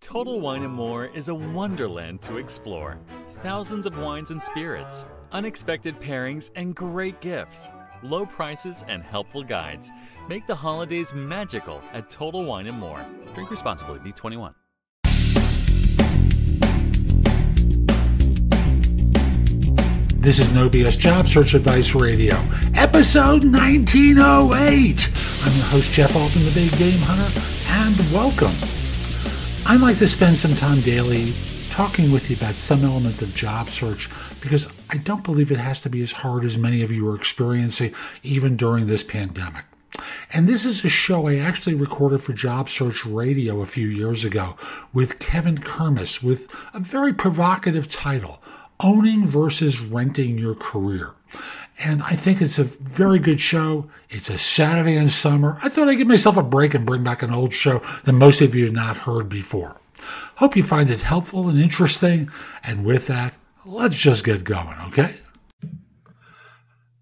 Total Wine & More is a wonderland to explore. Thousands of wines and spirits, unexpected pairings, and great gifts. Low prices and helpful guides make the holidays magical at Total Wine & More. Drink responsibly. Be 21. This is No BS Job Search Advice Radio, episode 1908. I'm your host, Jeff Altman, the Big Game Hunter, and welcome. I like to spend some time daily talking with you about some element of job search because I don't believe it has to be as hard as many of you are experiencing even during this pandemic. And this is a show I actually recorded for Job Search Radio a few years ago with Kevin Kermis with a very provocative title, Owning versus Renting Your Career. And I think it's a very good show. It's a Saturday in summer. I thought I'd give myself a break and bring back an old show that most of you have not heard before. Hope you find it helpful and interesting. And with that, let's just get going, okay?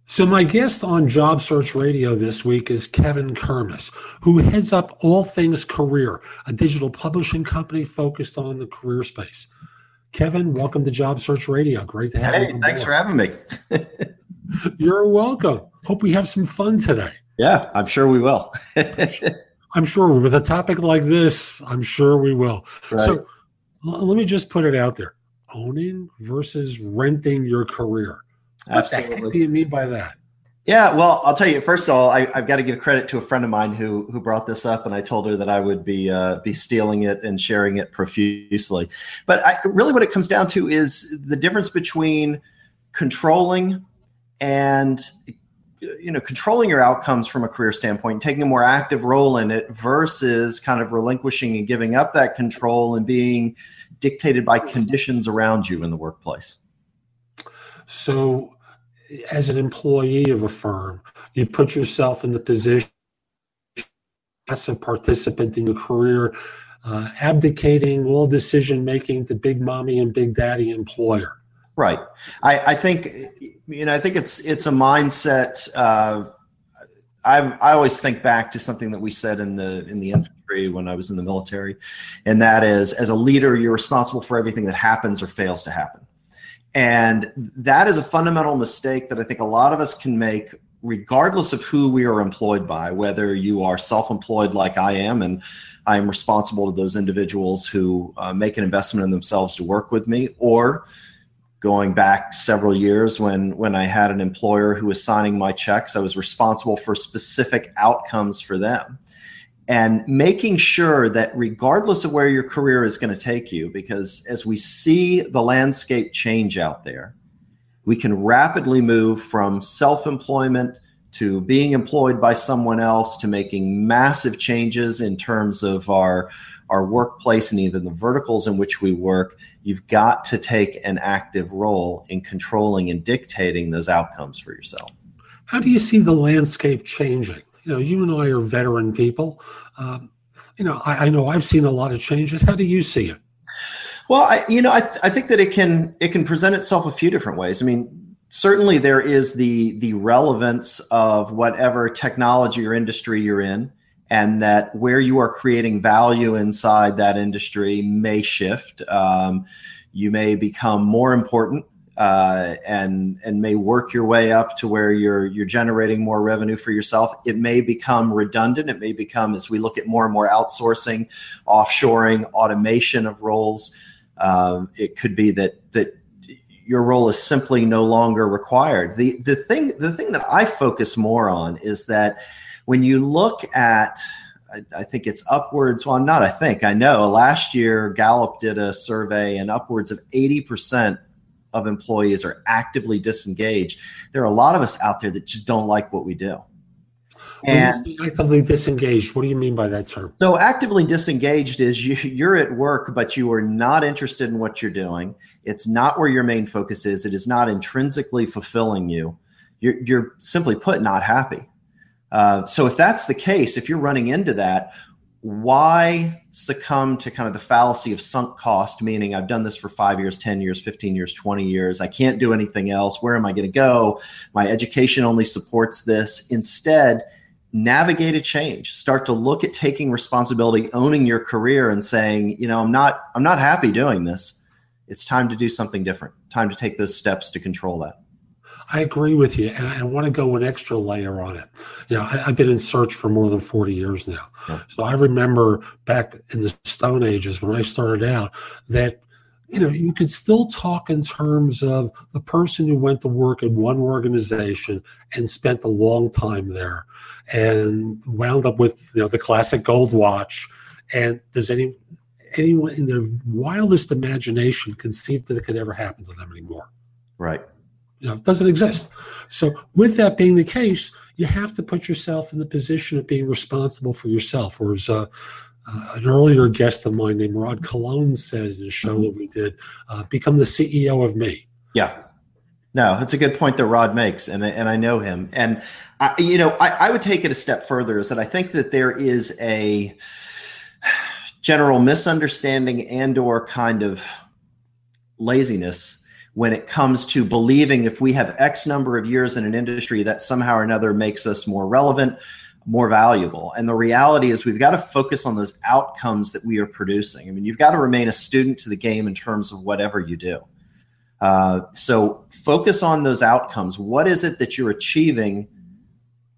So my guest on Job Search Radio this week is Kevin Kermis, who heads up All Things Career, a digital publishing company focused on the career space. Kevin, welcome to Job Search Radio. Great to have you. Hey, thanks for having me. You're welcome. Hope we have some fun today. Yeah, I'm sure we will. I'm sure with a topic like this, I'm sure we will. Right. So let me just put it out there. Owning versus renting your career. Absolutely. What the heck do you mean by that? Yeah, well, I'll tell you, first of all, I've got to give credit to a friend of mine who brought this up, and I told her that I would be stealing it and sharing it profusely. But really what it comes down to is the difference between controlling and controlling your outcomes from a career standpoint, taking a more active role in it versus kind of relinquishing and giving up that control and being dictated by conditions around you in the workplace. So as an employee of a firm, you put yourself in the position as a participant in your career, abdicating all decision-making to big mommy and big daddy employer. Right. I think it's a mindset. I always think back to something that we said in the infantry when I was in the military, and that is, as a leader, you're responsible for everything that happens or fails to happen. And that is a fundamental mistake that I think a lot of us can make, regardless of who we are employed by, whether you are self-employed like I am, and I am responsible to those individuals who make an investment in themselves to work with me, or going back several years when I had an employer who was signing my checks, I was responsible for specific outcomes for them. And making sure that regardless of where your career is going to take you, because as we see the landscape change out there, we can rapidly move from self-employment to being employed by someone else to making massive changes in terms of our workplace and even the verticals in which we work. You've got to take an active role in controlling and dictating those outcomes for yourself. How do you see the landscape changing? You and I are veteran people. I know I've seen a lot of changes. How do you see it? Well, I think that it can present itself a few different ways. I mean, certainly there is the relevance of whatever technology or industry you're in, and that where you are creating value inside that industry may shift. You may become more important and may work your way up to where you're generating more revenue for yourself. It may become redundant. It may become, as we look at more and more outsourcing, offshoring, automation of roles. It could be that your role is simply no longer required. The thing that I focus more on is that when you look at, I think it's upwards, well, not I think, I know, last year Gallup did a survey and upwards of 80% of employees are actively disengaged. There are a lot of us out there that just don't like what we do. And actively disengaged, what do you mean by that term? So actively disengaged is you're at work, but you are not interested in what you're doing. It's not where your main focus is. It is not intrinsically fulfilling you. You're simply put, not happy. So if that's the case, if you're running into that, why succumb to kind of the fallacy of sunk cost, meaning I've done this for 5 years, 10 years, 15 years, 20 years. I can't do anything else. Where am I going to go? My education only supports this. Instead, navigate a change, start to look at taking responsibility, owning your career and saying, I'm not happy doing this. It's time to do something different. Time to take those steps to control that. I agree with you, and I want to go an extra layer on it. I've been in search for more than 40 years now. Yeah. So I remember back in the Stone Ages when I started out that, you could still talk in terms of the person who went to work in one organization and spent a long time there and wound up with, the classic gold watch. And does anyone in their wildest imagination conceive that it could ever happen to them anymore? Right. It doesn't exist. So with that being the case, you have to put yourself in the position of being responsible for yourself. Or as an earlier guest of mine named Rod Colon said in a show that we did, become the CEO of me. Yeah. No, it's a good point that Rod makes, and I know him. And, I would take it a step further, is that I think that there is a general misunderstanding and or kind of laziness when it comes to believing if we have X number of years in an industry that somehow or another makes us more relevant, more valuable. And the reality is we've got to focus on those outcomes that we are producing. I mean, you've got to remain a student to the game in terms of whatever you do. So focus on those outcomes. What is it that you're achieving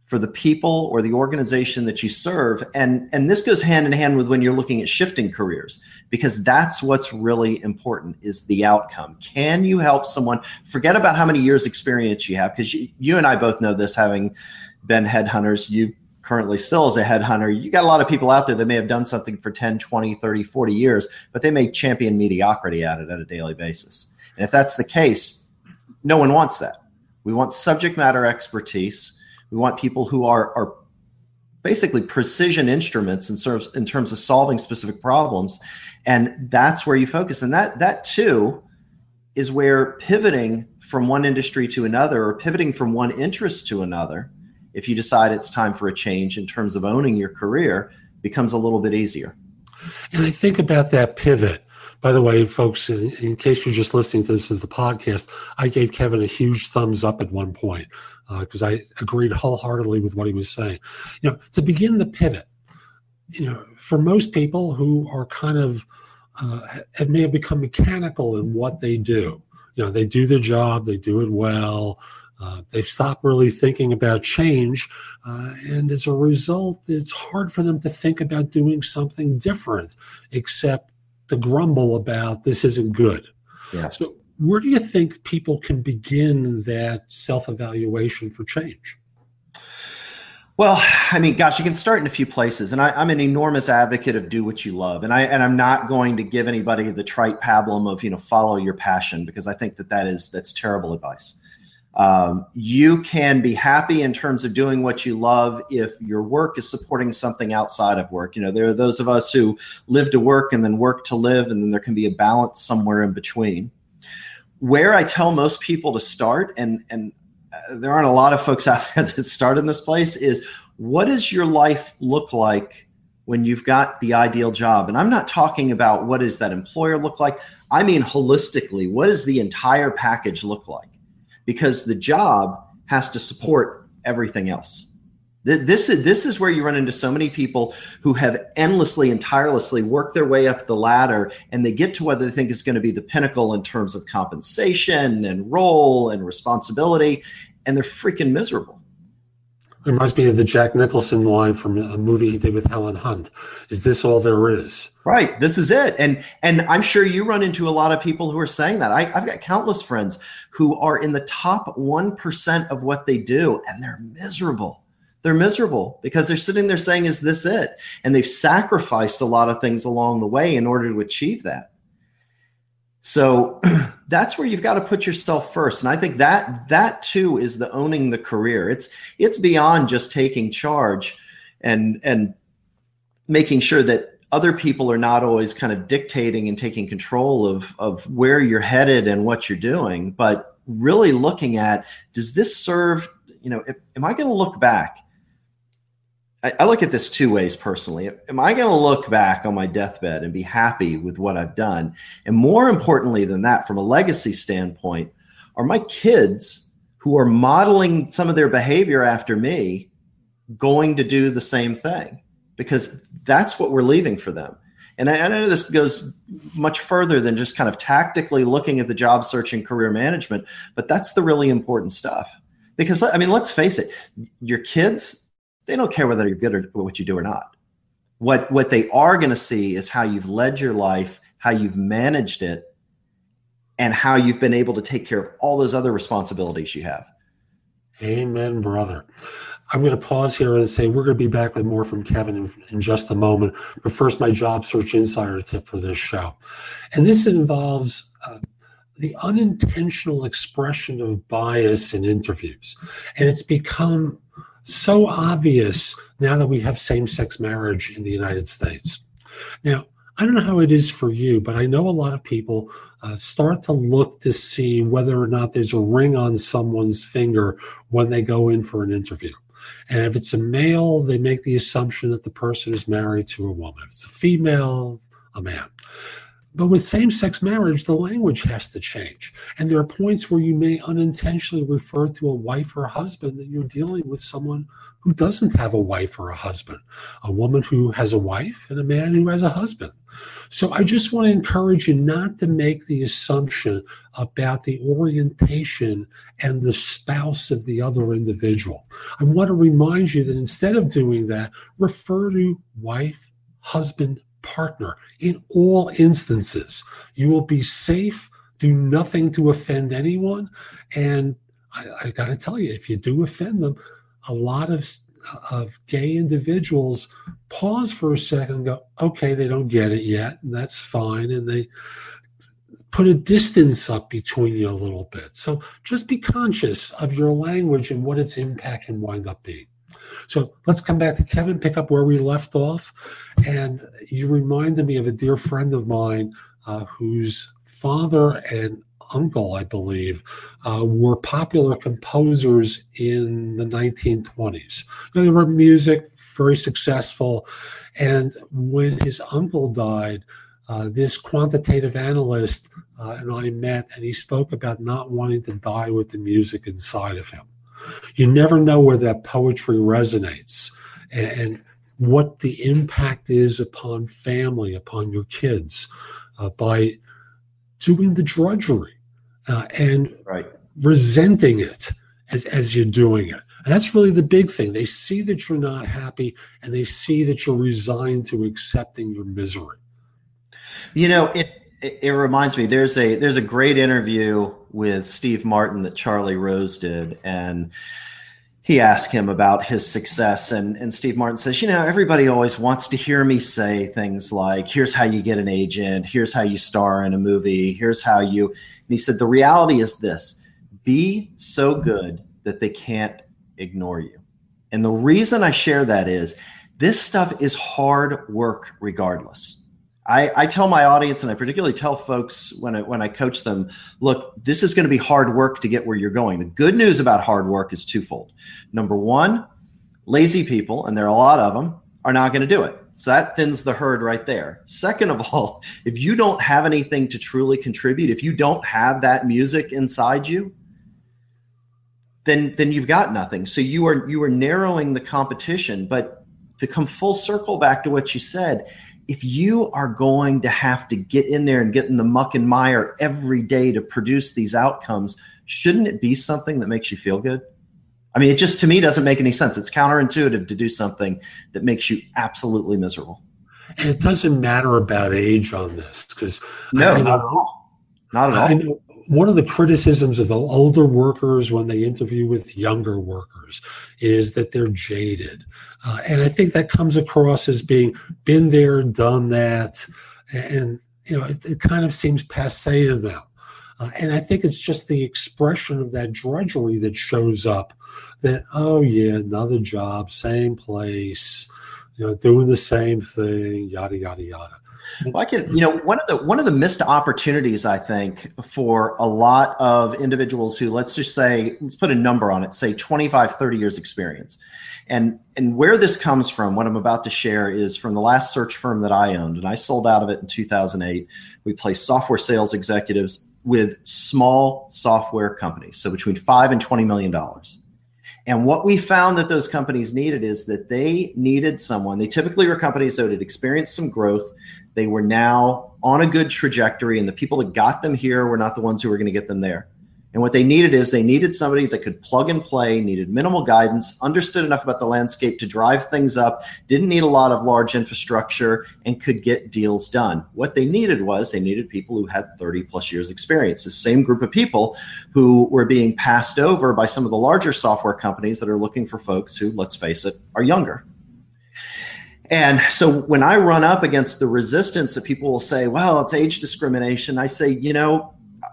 for the people or the organization that you serve? And this goes hand in hand with when you're looking at shifting careers, because that's what's really important, is the outcome. Can you help someone? Forget about how many years experience you have, because you and I both know this, having been headhunters. You currently still as a headhunter, you got a lot of people out there that may have done something for 10, 20, 30, 40 years, but they may champion mediocrity at it at a daily basis. And if that's the case, no one wants that. We want subject matter expertise. We want people who are basically precision instruments in terms of solving specific problems. And that's where you focus. And that too is where pivoting from one industry to another, or pivoting from one interest to another, if you decide it's time for a change in terms of owning your career, becomes a little bit easier. And I think about that pivot. By the way, folks, in case you're just listening to this as the podcast, I gave Kevin a huge thumbs up at one point because I agreed wholeheartedly with what he was saying. To begin the pivot, for most people who are kind of may have become mechanical in what they do, they do their job, they do it well, they've stopped really thinking about change, and as a result, it's hard for them to think about doing something different, except to grumble about this isn't good. Yeah. So where do you think people can begin that self-evaluation for change? Well, I mean, gosh, you can start in a few places. And I'm an enormous advocate of do what you love. And I'm not going to give anybody the trite pablum of, follow your passion, because I think that's terrible advice. You can be happy in terms of doing what you love if your work is supporting something outside of work. There are those of us who live to work and then work to live, and then there can be a balance somewhere in between. Where I tell most people to start, and there aren't a lot of folks out there that start in this place, is what does your life look like when you've got the ideal job? And I'm not talking about what does that employer look like. I mean, holistically, what does the entire package look like? Because the job has to support everything else. This is where you run into so many people who have endlessly and tirelessly worked their way up the ladder, and they get to what they think is going to be the pinnacle in terms of compensation and role and responsibility, and they're freaking miserable. It reminds me of the Jack Nicholson line from a movie he did with Helen Hunt. Is this all there is? Right. This is it. And I'm sure you run into a lot of people who are saying that. I've got countless friends who are in the top 1% of what they do, and they're miserable. They're miserable because they're sitting there saying, is this it? And they've sacrificed a lot of things along the way in order to achieve that. So that's where you've got to put yourself first. And I think that too is the owning the career. It's beyond just taking charge and making sure that other people are not always kind of dictating and taking control of where you're headed and what you're doing, but really looking at, does this serve, am I going to look back? I look at this two ways personally. Am I going to look back on my deathbed and be happy with what I've done? And more importantly than that, from a legacy standpoint, are my kids who are modeling some of their behavior after me, going to do the same thing, because that's what we're leaving for them. And I know this goes much further than just kind of tactically looking at the job search and career management, but that's the really important stuff. Because, I mean, let's face it, your kids, they don't care whether you're good at what you do or not. What they are going to see is how you've led your life, how you've managed it, and how you've been able to take care of all those other responsibilities you have. Amen, brother. I'm going to pause here and say we're going to be back with more from Kevin in just a moment. But first, my job search insider tip for this show. And this involves the unintentional expression of bias in interviews. And it's become so obvious now that we have same-sex marriage in the United States. Now, I don't know how it is for you, but I know a lot of people start to look to see whether or not there's a ring on someone's finger when they go in for an interview. And if it's a male, they make the assumption that the person is married to a woman. If it's a female, a man. But with same-sex marriage, the language has to change. And there are points where you may unintentionally refer to a wife or a husband that you're dealing with someone who doesn't have a wife or a husband, a woman who has a wife and a man who has a husband. So I just want to encourage you not to make the assumption about the orientation and the spouse of the other individual. I want to remind you that instead of doing that, refer to wife, husband, partner in all instances. You will be safe, do nothing to offend anyone. And I got to tell you, if you do offend them, a lot of gay individuals pause for a second and go, okay, they don't get it yet, and that's fine. And they put a distance up between you a little bit. So just be conscious of your language and what its impact can wind up being. So let's come back to Kevin, pick up where we left off. And you reminded me of a dear friend of mine whose father and uncle, I believe, were popular composers in the 1920s. They were music, very successful. And when his uncle died, this quantitative analyst and I met, and he spoke about not wanting to die with the music inside of him. You never know where that poetry resonates and what the impact is upon family, upon your kids, by doing the drudgery and resenting it as you're doing it. And that's really the big thing. They see that you're not happy, and they see that you're resigned to accepting your misery. You know, it reminds me, there's a great interview with Steve Martin that Charlie Rose did, and he asked him about his success, and Steve Martin says, you know, everybody always wants to hear me say things like, here's how you get an agent, here's how you star in a movie, here's how you, and he said, the reality is this: be so good that they can't ignore you. And the reason I share that is this stuff is hard work regardless. I tell my audience, and I particularly tell folks when I coach them, look, this is going to be hard work to get where you're going. The good news about hard work is twofold. Number one, lazy people, and there are a lot of them, are not going to do it. So that thins the herd right there. Second of all, if you don't have anything to truly contribute, if you don't have that music inside you, then you've got nothing. So you are narrowing the competition. But to come full circle back to what you said, if you are going to have to get in there and get in the muck and mire every day to produce these outcomes, shouldn't it be something that makes you feel good? I mean, it just, to me, doesn't make any sense. It's counterintuitive to do something that makes you absolutely miserable. And it doesn't matter about age on this, because not at all. Not at all. I know one of the criticisms of the older workers when they interview with younger workers is that they're jaded. And I think that comes across as being been there, done that. And, you know, it kind of seems passé to them. And I think it's just the expression of that drudgery that shows up that, oh, yeah, another job, same place, you know, doing the same thing, yada, yada, yada. Well, one of the missed opportunities, I think, for a lot of individuals who, let's put a number on it, say 25, 30 years experience. And where this comes from, what I'm about to share, is from the last search firm that I owned, and I sold out of it in 2008. We placed software sales executives with small software companies, so between $5 and $20 million. And what we found that those companies needed is that they needed someone. They typically were companies that had experienced some growth. They were now on a good trajectory, and the people that got them here were not the ones who were going to get them there. And what they needed somebody that could plug and play, needed minimal guidance, understood enough about the landscape to drive things up, didn't need a lot of large infrastructure, and could get deals done. What they needed people who had 30 plus years experience, the same group of people who were being passed over by some of the larger software companies that are looking for folks who, let's face it, are younger. And so when I run up against the resistance that people will say, well, it's age discrimination, I say,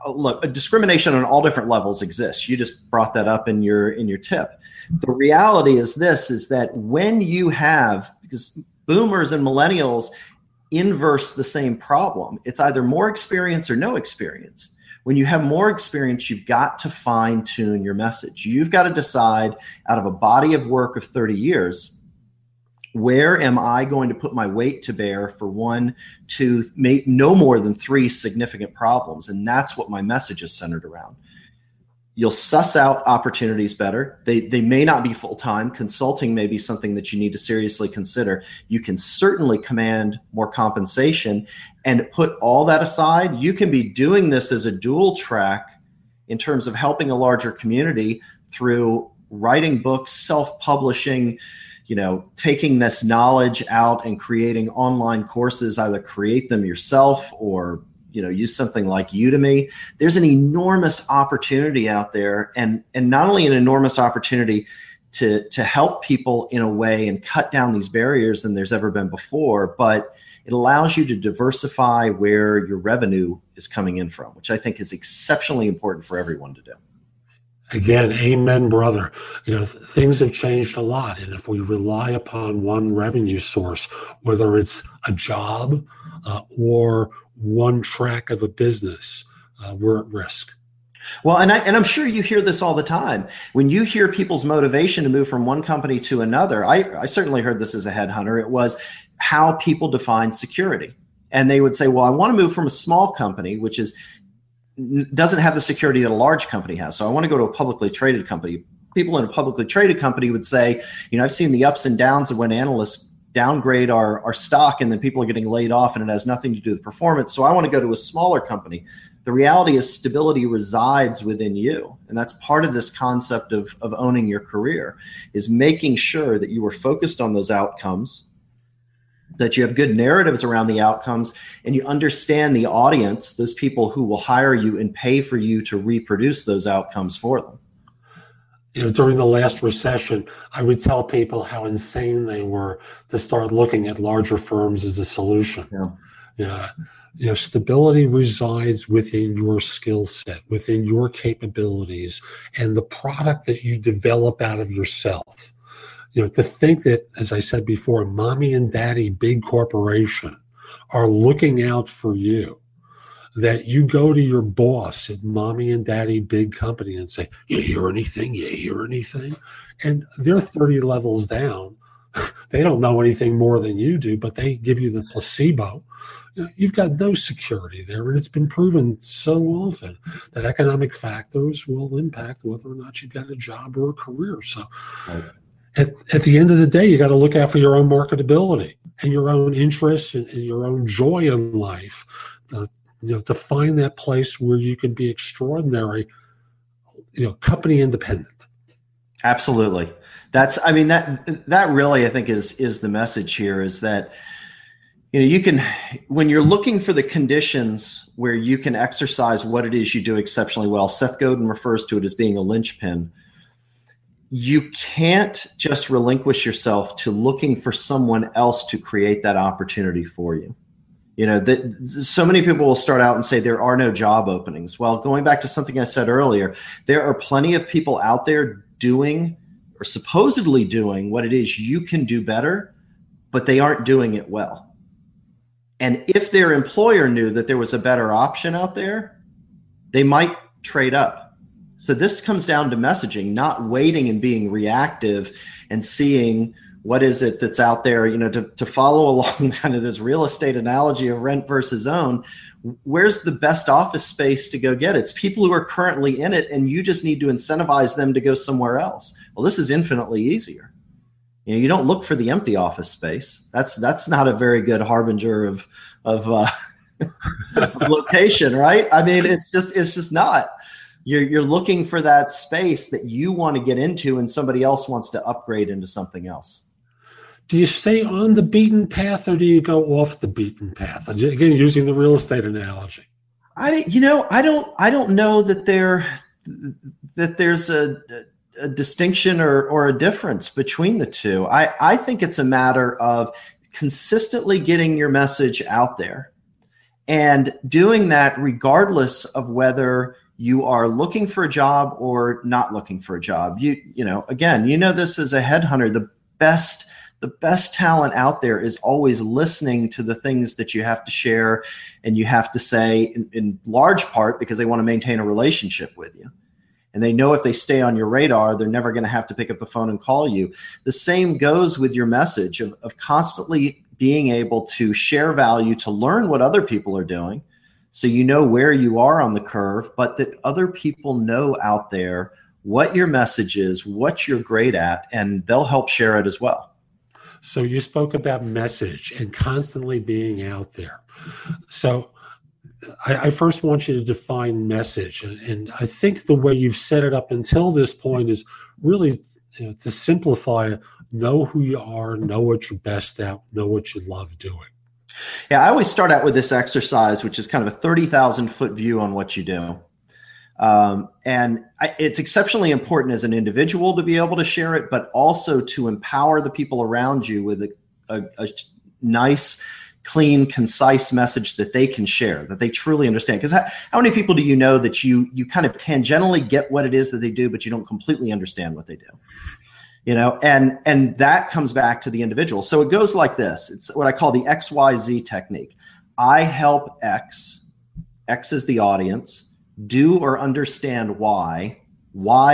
look, discrimination on all different levels exists. You just brought that up in your tip. The reality is that when you have, because boomers and millennials inverse the same problem, it's either more experience or no experience. When you have more experience, you've got to fine tune your message. You've got to decide out of a body of work of 30 years, where am I going to put my weight to bear for 1, 2, no more than 3 significant problems? And that's what my message is centered around. You'll suss out opportunities better. They may not be full-time. Consulting may be something that you need to seriously consider. You can certainly command more compensation, and put all that aside, you can be doing this as a dual track in terms of helping a larger community through writing books, self-publishing, taking this knowledge out and creating online courses, either create them yourself or, use something like Udemy. There's an enormous opportunity out there, and not only an enormous opportunity to help people in a way and cut down these barriers than there's ever been before, but it allows you to diversify where your revenue is coming in from, which I think is exceptionally important for everyone to do. Again, amen, brother. Things have changed a lot. And if we rely upon one revenue source, whether it's a job or one track of a business, we're at risk. Well, and I'm sure you hear this all the time. When you hear people's motivation to move from one company to another, I certainly heard this as a headhunter. It was how people define security. And they would say, well, I want to move from a small company, which doesn't have the security that a large company has. So I want to go to a publicly traded company. People in a publicly traded company would say, I've seen the ups and downs of when analysts downgrade our stock and then people are getting laid off and it has nothing to do with performance. So I want to go to a smaller company. The reality is stability resides within you. And that's part of this concept of owning your career, is making sure that you are focused on those outcomes, that you have good narratives around the outcomes, and you understand the audience, those people who will hire you and pay for you to reproduce those outcomes for them. During the last recession, I would tell people how insane they were to start looking at larger firms as a solution. Stability resides within your skill set, within your capabilities, and the product that you develop out of yourself. To think that, as I said before, mommy and daddy, big corporation, are looking out for you, that you go to your boss at mommy and daddy, big company and say, you hear anything? You hear anything? And they're 30 levels down. They don't know anything more than you do, but they give you the placebo. You've got no security there, and it's been proven so often that economic factors will impact whether or not you've got a job or a career. So. Right. At the end of the day, you got to look out for your own marketability and your own interests and your own joy in life. To find that place where you can be extraordinary, company independent. Absolutely. That really, I think, is the message here, is that you can, when you're looking for the conditions where you can exercise what it is you do exceptionally well. Seth Godin refers to it as being a linchpin. You can't just relinquish yourself to looking for someone else to create that opportunity for you. So many people will start out and say there are no job openings. Well, going back to something I said earlier, there are plenty of people out there doing or supposedly doing what it is you can do better, but they aren't doing it well. And if their employer knew that there was a better option out there, they might trade up. So this comes down to messaging, not waiting and being reactive and seeing What is it that's out there? To follow along kind of this real estate analogy of rent versus own, where's the best office space to go get it? It's people who are currently in it, and you just need to incentivize them to go somewhere else. Well, this is infinitely easier. You don't look for the empty office space. That's not a very good harbinger of location, right? I mean, it's just not. You're looking for that space that you want to get into, and somebody else wants to upgrade into something else. Do you stay on the beaten path, or do you go off the beaten path? Again, using the real estate analogy. I don't know that there's a distinction or a difference between the two. I think it's a matter of consistently getting your message out there and doing that regardless of whether you are looking for a job or not looking for a job. Again, this as a headhunter, the best talent out there is always listening to the things that you have to share and you have to say, in large part because they want to maintain a relationship with you. And they know if they stay on your radar, they're never going to have to pick up the phone and call you. The same goes with your message of constantly being able to share value, to learn what other people are doing, so you know where you are on the curve, but that other people know out there what your message is, what you're great at, and they'll help share it as well. So you spoke about message and constantly being out there. So I first want you to define message. And I think the way you've set it up until this point is really to simplify, know who you are, know what you're best at, know what you love doing. Yeah, I always start out with this exercise, which is kind of a 30,000-foot view on what you do. It's exceptionally important as an individual to be able to share it, but also to empower the people around you with a nice, clean, concise message that they can share, that they truly understand. Because how many people do you know that you kind of tangentially get what it is that they do, but you don't completely understand what they do? And that comes back to the individual. So it goes like this. It's what I call the XYZ technique. I help X is the audience, do or understand why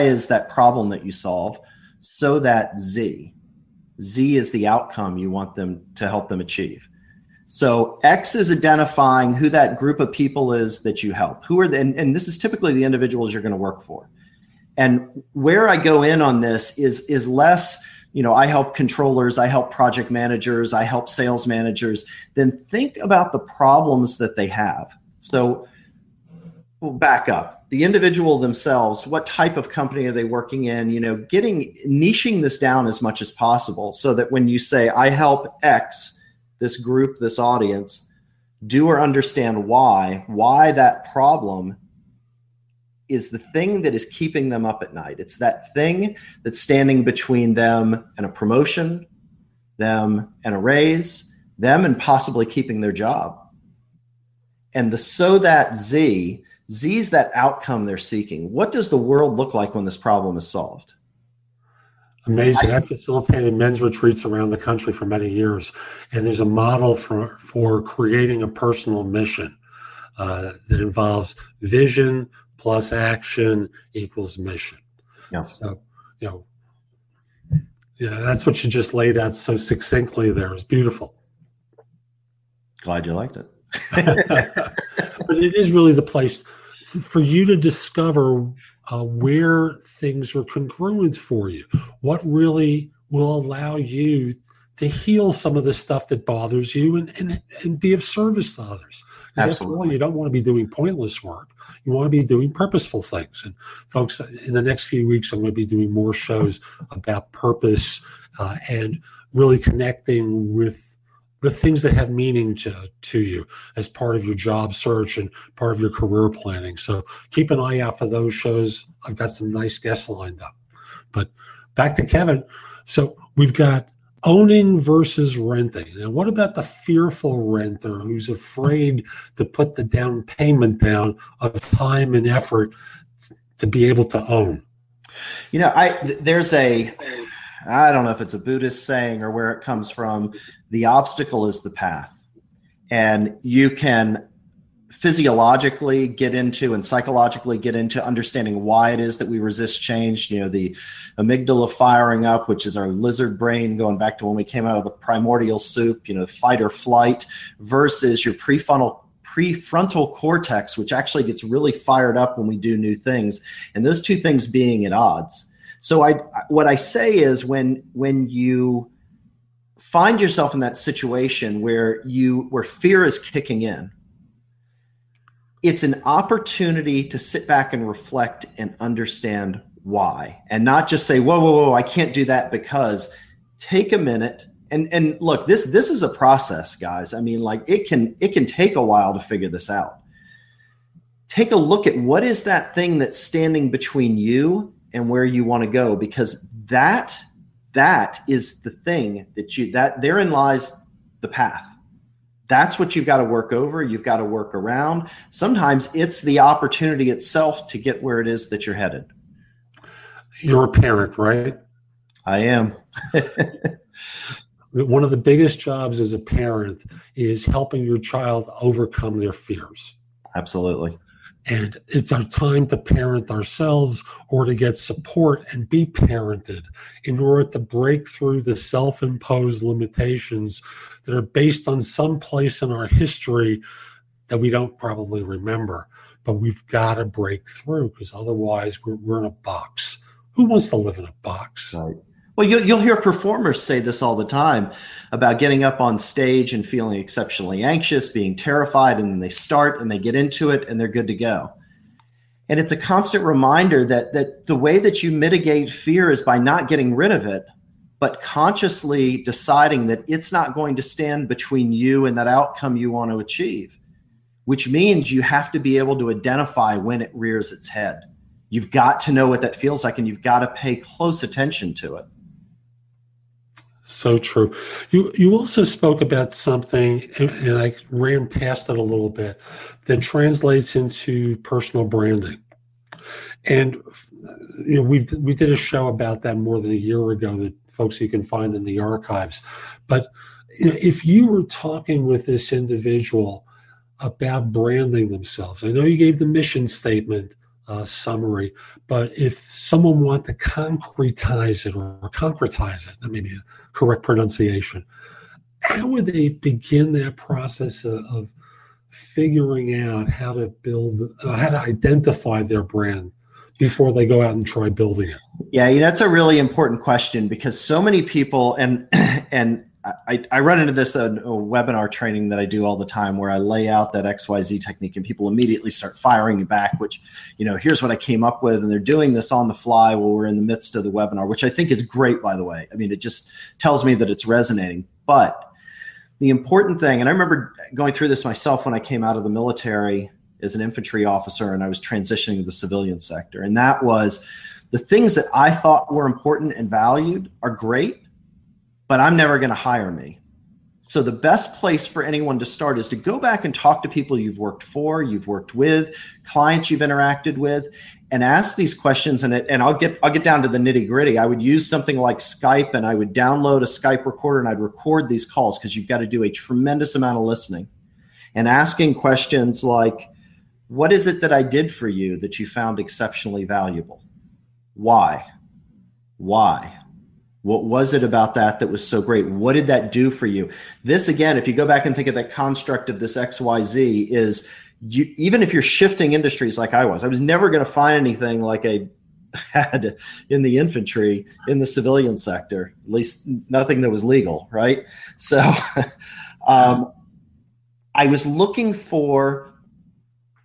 is that problem that you solve, so that Z is the outcome you want them to help them achieve. So X is identifying who that group of people is that you help. Who are and this is typically the individuals you're going to work for. And where I go in on this is less, I help controllers, I help project managers, I help sales managers. Then think about the problems that they have. So we'll back up. The individual themselves, what type of company are they working in? Niching this down as much as possible so that when you say, I help X, this group, this audience, do or understand why that problem is the thing that is keeping them up at night. It's that thing that's standing between them and a promotion, them and a raise, them and possibly keeping their job. And so that Z's that outcome they're seeking. What does the world look like when this problem is solved? Amazing. I've facilitated men's retreats around the country for many years, and there's a model for creating a personal mission that involves vision plus action equals mission. Yeah. So, that's what you just laid out so succinctly there. It's beautiful. Glad you liked it. But it is really the place for you to discover where things are congruent for you. What really will allow you to heal some of the stuff that bothers you and be of service to others. Because after all, you don't want to be doing pointless work. You want to be doing purposeful things. And folks, in the next few weeks, I'm going to be doing more shows about purpose and really connecting with the things that have meaning to you as part of your job search and part of your career planning. So keep an eye out for those shows. I've got some nice guests lined up. But back to Kevin. So we've got owning versus renting. Now, what about the fearful renter who's afraid to put the down payment down of time and effort to be able to own? There's I don't know if it's a Buddhist saying or where it comes from. The obstacle is the path. And you can physiologically get into and psychologically get into understanding why it is that we resist change. The amygdala firing up, which is our lizard brain going back to when we came out of the primordial soup, fight or flight, versus your prefrontal cortex, which actually gets really fired up when we do new things, and those two things being at odds. So what I say is when you find yourself in that situation where fear is kicking in, it's an opportunity to sit back and reflect and understand why, and not just say, whoa, I can't do that because. Take a minute and look, this is a process, guys. I mean, like it can take a while to figure this out. Take a look at what is that thing that's standing between you and where you want to go, because that is the thing that therein lies the path. That's what you've got to work over. You've got to work around. Sometimes it's the opportunity itself to get where it is that you're headed. You're a parent, right? I am. One of the biggest jobs as a parent is helping your child overcome their fears. Absolutely. And it's our time to parent ourselves or to get support and be parented in order to break through the self-imposed limitations that are based on some place in our history that we don't probably remember. But we've got to break through, because otherwise we're in a box. Who wants to live in a box? Right. Well, you'll hear performers say this all the time about getting up on stage and feeling exceptionally anxious, being terrified, and then they start and they get into it and they're good to go. And it's a constant reminder that the way that you mitigate fear is by not getting rid of it, but consciously deciding that it's not going to stand between you and that outcome you want to achieve, which means you have to be able to identify when it rears its head. You've got to know what that feels like, and you've got to pay close attention to it. So true. You also spoke about something, and I ran past it a little bit, that translates into personal branding. And we did a show about that more than a year ago that folks you can find in the archives. But if you were talking with this individual about branding themselves, I know you gave the mission statement summary, but if someone wanted to concretize it or concretize it, that may be a correct pronunciation, how would they begin that process of figuring out how to build, how to identify their brand before they go out and try building it? Yeah, that's a really important question, because so many people, and I run into this in a webinar training that I do all the time, where I lay out that XYZ technique and people immediately start firing back, which, here's what I came up with. And they're doing this on the fly while we're in the midst of the webinar, which I think is great, by the way. I mean, it just tells me that it's resonating. But the important thing, and I remember going through this myself when I came out of the military as an infantry officer and I was transitioning to the civilian sector. And that was the things that I thought were important and valued are great, but I'm never going to hire me. So the best place for anyone to start is to go back and talk to people you've worked for, you've worked with, clients you've interacted with, and ask these questions. And I'll get down to the nitty gritty. I would use something like Skype, and I would download a Skype recorder and I'd record these calls, because you've got to do a tremendous amount of listening and asking questions like, what is it that I did for you that you found exceptionally valuable? Why? What was it about that was so great? What did that do for you? This, again, if you go back and think of that construct of this XYZ, is even if you're shifting industries like I was never going to find anything like I had in the infantry, in the civilian sector, at least nothing that was legal, right? So I was looking for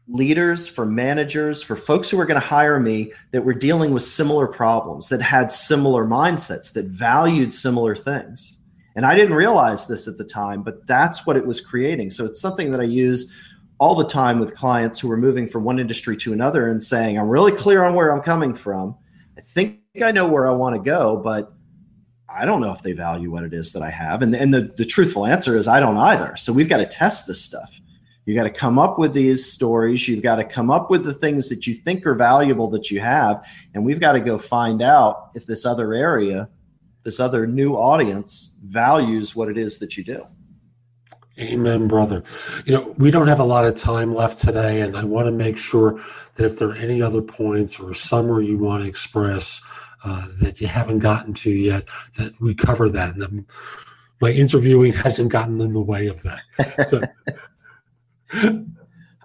leaders, for managers, for folks who were going to hire me that were dealing with similar problems, that had similar mindsets, that valued similar things. And I didn't realize this at the time, but that's what it was creating. So it's something that I use all the time with clients who are moving from one industry to another and saying, I'm really clear on where I'm coming from. I think I know where I want to go, but I don't know if they value what it is that I have. And the truthful answer is I don't either. So we've got to test this stuff. You got to come up with these stories. You've got to come up with the things that you think are valuable that you have. And we've got to go find out if this other area, this other new audience values what it is that you do. Amen, brother. We don't have a lot of time left today, and I want to make sure that if there are any other points or summary you want to express that you haven't gotten to yet, that we cover that. And my interviewing hasn't gotten in the way of that. So.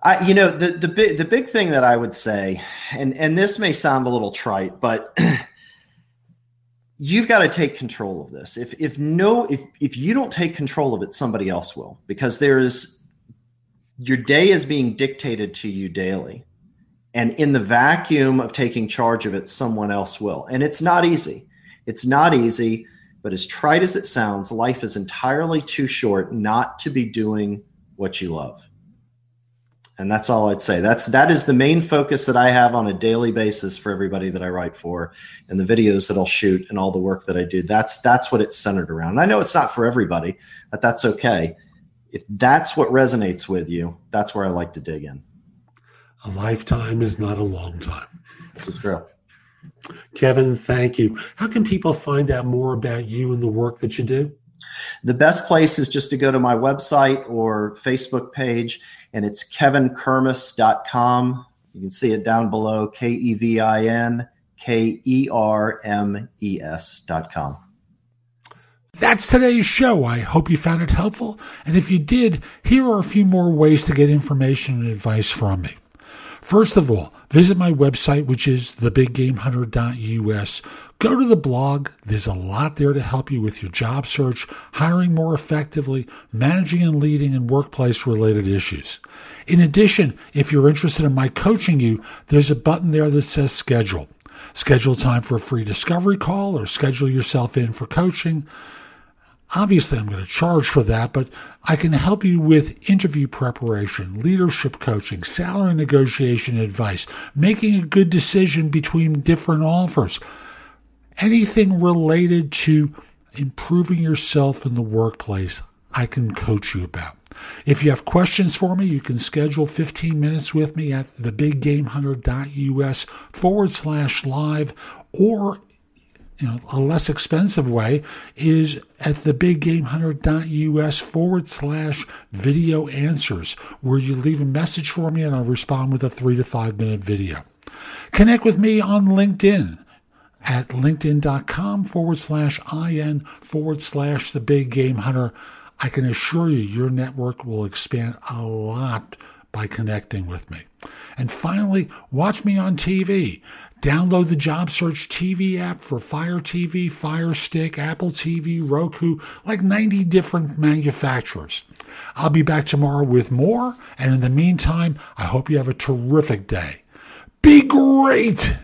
The big thing that I would say, and this may sound a little trite, but you've got to take control of this. If you don't take control of it, somebody else will, because your day is being dictated to you daily. And in the vacuum of taking charge of it, someone else will. And it's not easy. It's not easy, but as trite as it sounds, life is entirely too short not to be doing what you love. And that's all I'd say. That is the main focus that I have on a daily basis for everybody that I write for, and the videos that I'll shoot and all the work that I do. That's what it's centered around. And I know it's not for everybody, but that's okay. If that's what resonates with you, that's where I like to dig in. A lifetime is not a long time. This is true. Kevin, thank you. How can people find out more about you and the work that you do? The best place is just to go to my website or Facebook page, and it's kevinkermes.com. You can see it down below, KevinKermes.com. That's today's show. I hope you found it helpful. And if you did, here are a few more ways to get information and advice from me. First of all, visit my website, which is thebiggamehunter.us. Go to the blog. There's a lot there to help you with your job search, hiring more effectively, managing and leading, and workplace-related issues. In addition, if you're interested in my coaching you, there's a button there that says schedule. Schedule time for a free discovery call or schedule yourself in for coaching. Obviously, I'm going to charge for that, but I can help you with interview preparation, leadership coaching, salary negotiation advice, making a good decision between different offers, anything related to improving yourself in the workplace, I can coach you about. If you have questions for me, you can schedule 15 minutes with me at thebiggamehunter.us/live, or a less expensive way is at thebiggamehunter.us/video answers, where you leave a message for me and I'll respond with a 3 to 5 minute video. Connect with me on LinkedIn at linkedin.com/in/thebiggamehunter. I can assure you your network will expand a lot by connecting with me. And finally, watch me on TV. Download the JobSearch TV app for Fire TV, Fire Stick, Apple TV, Roku, like 90 different manufacturers. I'll be back tomorrow with more, and in the meantime, I hope you have a terrific day. Be great!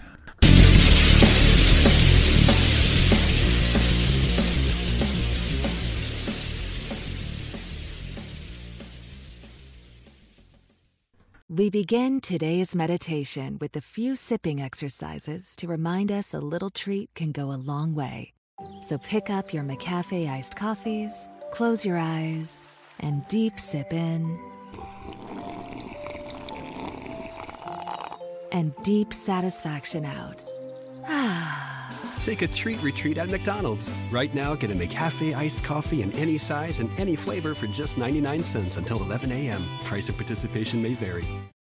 We begin today's meditation with a few sipping exercises to remind us a little treat can go a long way. So pick up your McCafe iced coffees, close your eyes, and deep sip in. And deep satisfaction out. Take a treat retreat at McDonald's. Right now, get a McCafe iced coffee in any size and any flavor for just 99 cents until 11 a.m. Price of participation may vary.